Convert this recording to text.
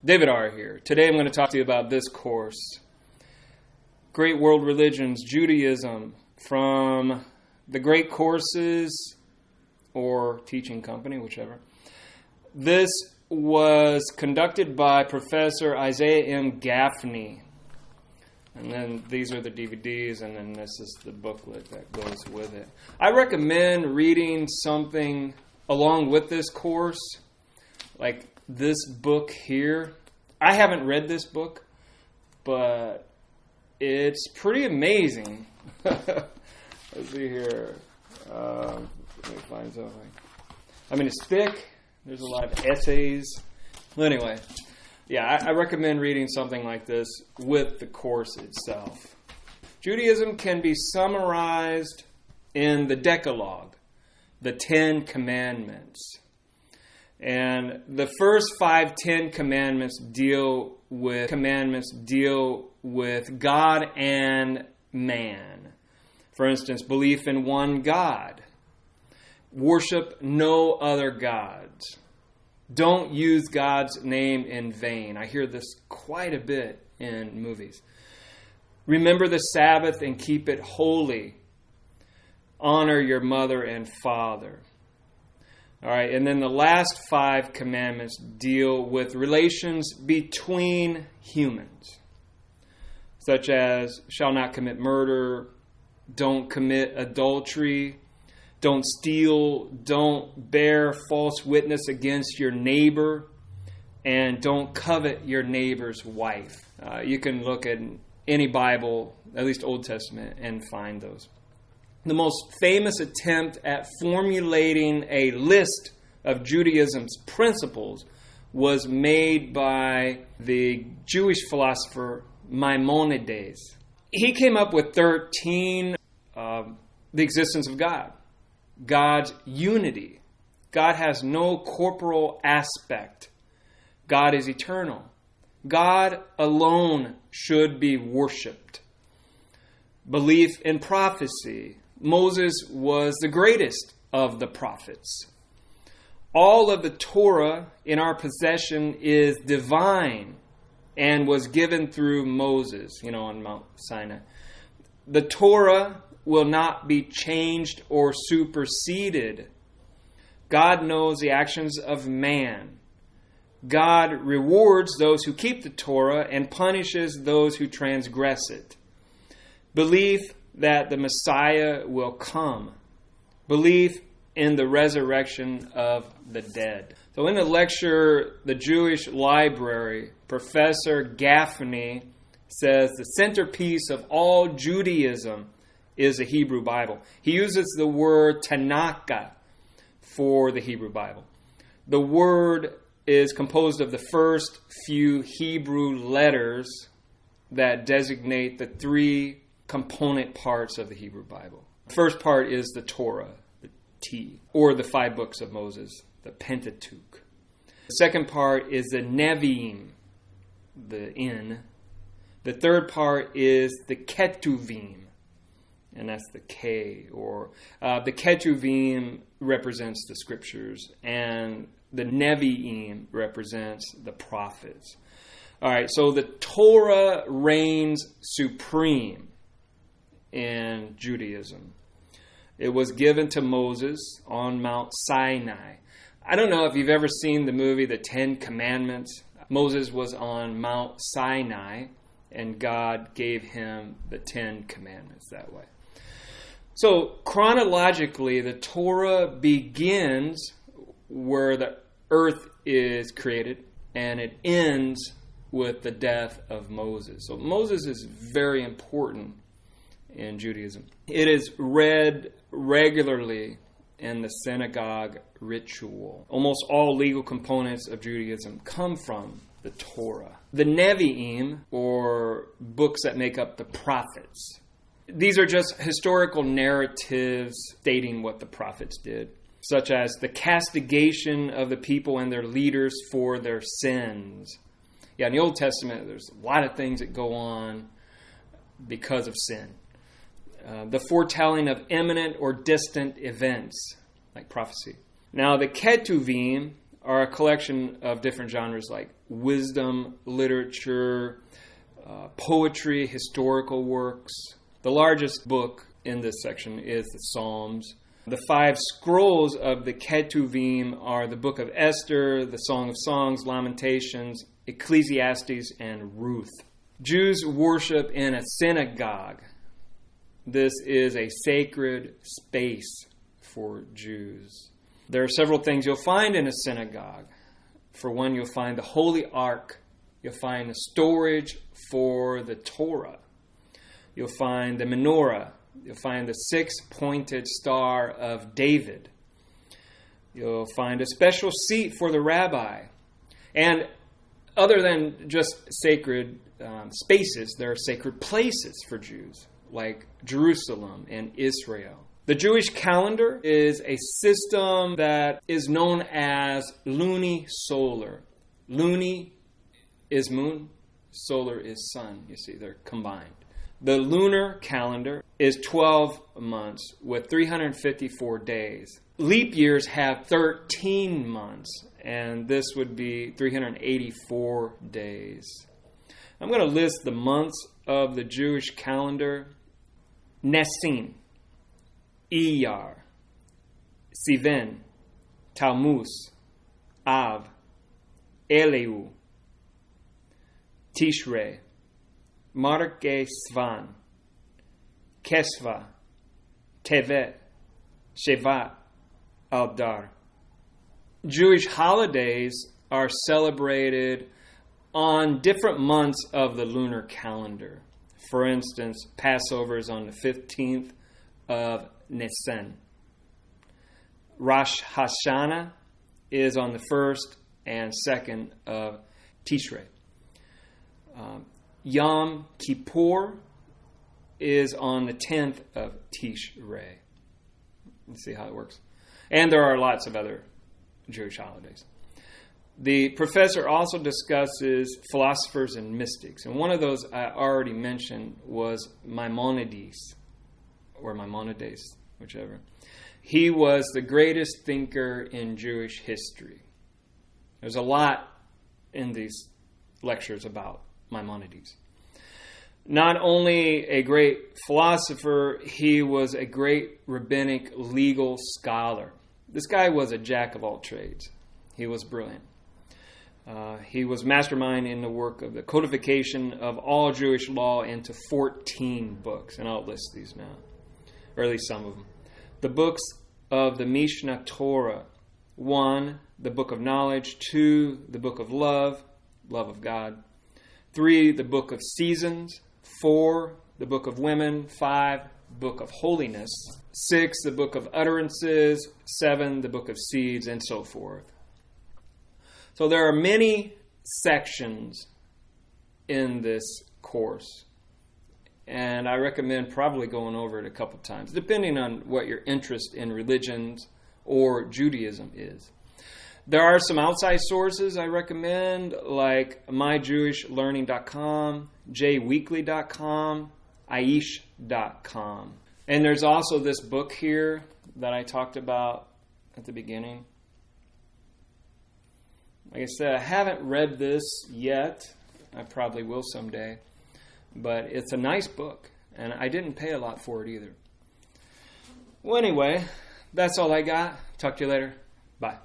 David R. here. Today I'm going to talk to you about this course, Great World Religions, Judaism, from the Great Courses or Teaching Company, whichever. This was conducted by Professor Isaiah M. Gaffney. And then these are the DVDs, and then this is the booklet that goes with it. I recommend reading something along with this course, like this book here. I haven't read this book, but it's pretty amazing. Let's see here. Let me find something. I mean, it's thick. There's a lot of essays. Well, anyway, yeah, I recommend reading something like this with the course itself. Judaism can be summarized in the Decalogue, the 10 Commandments. And the first 5 Ten Commandments deal with God and man. For instance, belief in one God. Worship no other gods. Don't use God's name in vain. I hear this quite a bit in movies. Remember the Sabbath and keep it holy. Honor your mother and father. All right, and then the last 5 commandments deal with relations between humans, such as shall not commit murder, don't commit adultery, don't steal, don't bear false witness against your neighbor, and don't covet your neighbor's wife. You can look at any Bible, at least Old Testament, and find those. The most famous attempt at formulating a list of Judaism's principles was made by the Jewish philosopher Maimonides. He came up with 13, the existence of God, God's unity. God has no corporal aspect. God is eternal. God alone should be worshipped. Belief in prophecy. Moses was the greatest of the prophets. All of the Torah in our possession is divine and was given through Moses, on Mount Sinai. The Torah will not be changed or superseded. God knows the actions of man. God rewards those who keep the Torah and punishes those who transgress it. Belief that the Messiah will come. Belief in the resurrection of the dead. So in the lecture, The Jewish Library, Professor Gaffney says the centerpiece of all Judaism is the Hebrew Bible. He uses the word Tanakh for the Hebrew Bible. The word is composed of the first few Hebrew letters that designate the 3 component parts of the Hebrew Bible. The first part is the Torah, the T, or the 5 books of Moses, the Pentateuch. The second part is the Nevi'im, the N. The third part is the Ketuvim, and that's the K, or the Ketuvim represents the scriptures, and the Nevi'im represents the prophets. All right, so the Torah reigns supreme in Judaism. It was given to Moses on Mount Sinai. I don't know if you've ever seen the movie The 10 Commandments. Moses was on Mount Sinai, and God gave him the 10 Commandments that way. So chronologically, the Torah begins where the earth is created, and it ends with the death of Moses. So Moses is very important in Judaism. It is read regularly in the synagogue ritual. Almost all legal components of Judaism come from the Torah. The Nevi'im, or books that make up the prophets, these are just historical narratives stating what the prophets did, such as the castigation of the people and their leaders for their sins. Yeah, in the Old Testament, there's a lot of things that go on because of sin. The foretelling of imminent or distant events, like prophecy. Now, the Ketuvim are a collection of different genres like wisdom, literature, poetry, historical works. The largest book in this section is the Psalms. The 5 scrolls of the Ketuvim are the Book of Esther, the Song of Songs, Lamentations, Ecclesiastes, and Ruth. Jews worship in a synagogue. This is a sacred space for Jews. There are several things you'll find in a synagogue. For one, you'll find the Holy Ark. You'll find the storage for the Torah. You'll find the menorah. You'll find the 6-pointed star of David. You'll find a special seat for the rabbi. And other than just sacred spaces, there are sacred places for Jews, like Jerusalem and Israel. The Jewish calendar is a system that is known as lunisolar. Luni is moon, solar is sun. You see, they're combined. The lunar calendar is 12 months with 354 days. Leap years have 13 months, and this would be 384 days. I'm going to list the months of the Jewish calendar. Nisan, Iyar, Sivan, Tammuz, Av, Elul, Tishrei, Marke Svan, Kesva, Tevet, Shevat, Adar. Jewish holidays are celebrated on different months of the lunar calendar. For instance, Passover is on the 15th of Nisan. Rosh HaShana is on the 1st and 2nd of Tishrei. Yom Kippur is on the 10th of Tishrei. Let's see how it works. And there are lots of other Jewish holidays. The professor also discusses philosophers and mystics. And one of those I already mentioned was Maimonides, or Maimonides, whichever. He was the greatest thinker in Jewish history. There's a lot in these lectures about Maimonides. Not only a great philosopher, he was a great rabbinic legal scholar. This guy was a jack of all trades. He was brilliant. He was mastermind in the work of the codification of all Jewish law into 14 books, and I'll list these now, or at least some of them. The books of the Mishnah Torah. 1, the book of knowledge. 2, the book of love, love of God. 3, the book of seasons. 4, the book of women. 5, book of holiness. 6, the book of utterances. 7, the book of seeds, and so forth. So there are many sections in this course, and I recommend probably going over it a couple times, depending on what your interest in religions or Judaism is. There are some outside sources I recommend, like myjewishlearning.com, jweekly.com, aish.com. And there's also this book here that I talked about at the beginning. Like I said, I haven't read this yet. I probably will someday. But it's a nice book, and I didn't pay a lot for it either. Well, anyway, that's all I got. Talk to you later. Bye.